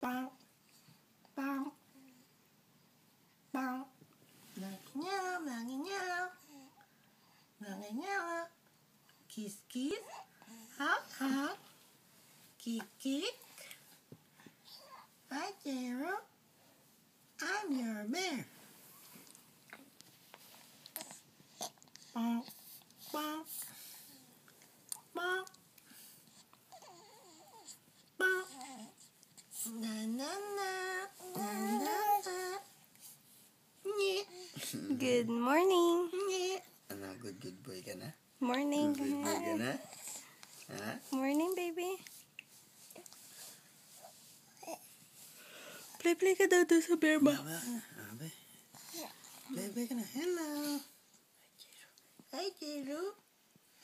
Bow, bow, bow. Mangingilaw, mangingilaw, mangingilaw. Kiss, kiss. Hop, hop. Kick, kick. Hi, Gerald. I'm your bear. Bow, bow, bow, bow. Na na na, na na na. Nye. Good morning. Nye. Ano, good boy ka na? Morning. Good boy ka na? Ha? Morning, baby. Play ka daw doon sa bear ba? Abe. Play ka na. Hello. Hi, Jiro.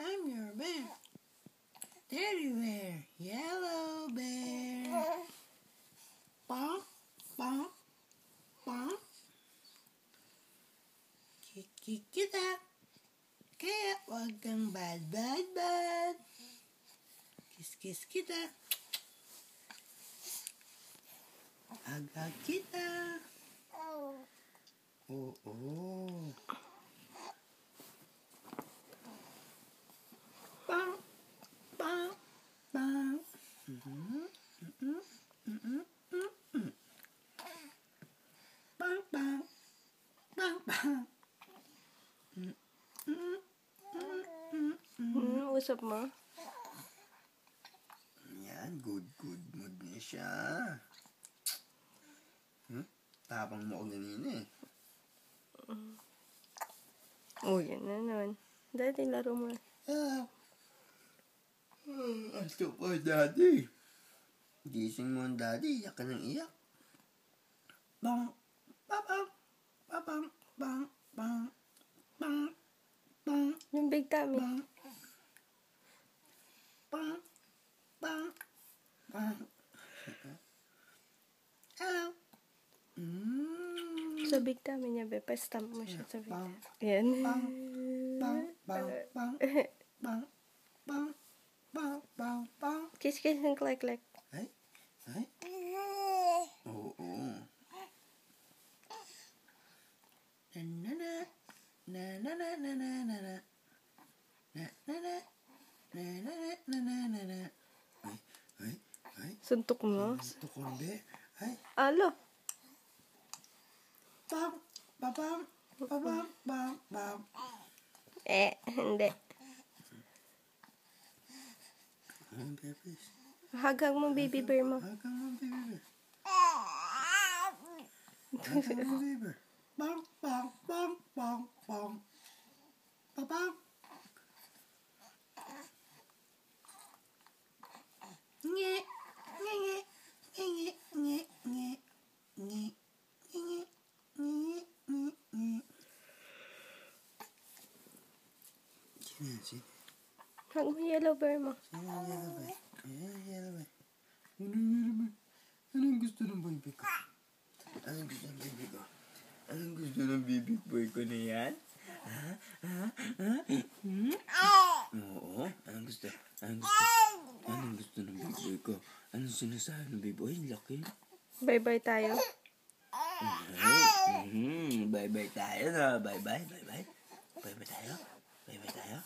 I'm your bear. Teddy bear. Yellow bear. Bonk, bonk, bonk. Kick kita. Kaya wag kang bad. Kiss kita. Hag kita. Oh. Bang, bang, bang. Bang, bang, bang, bang. Usap mo? Yan, good mood niya siya. Tapang mo ako ganina eh. Oh, yan na naman. Dati laro mo. Asto ko, daddy. Gising mo ang daddy, iyak ka ng iyak. Bang, babang, babang, bang, bang, bang, bang, Yung big tummy. bang, bang, bang, bang. Hello. Sa big tummy niya, be. Pa-stamp mo siya sa big Bang, Yan. bang, bang, bang, bang, bang, bang, bang, bang, bang. Kiss and click. Ay. Oo. Ay. Suntok mo? Tukonde. Ay. Alo. Bang, babang, babang, bang, bang. Hindi. Ang bebes. Hagang mo, baby bear mo. Hagang mo, baby. Hagang mo, baby. Bang, bang, bang, bang, bang. Babang. Nye, nye, nye, nye, nye, nye, nye, nye, nye, nye. Sino? Hag mo yellow bear mo. Yellow bear. Anong gusto ng baby ko? Anong gusto ng baby boy ko na yan? Oo. Anong gusto ng baby boy ko? Anong sinasabi ng baby boy? Laki. Bye-bye tayo. Bye-bye tayo na. Bye-bye tayo.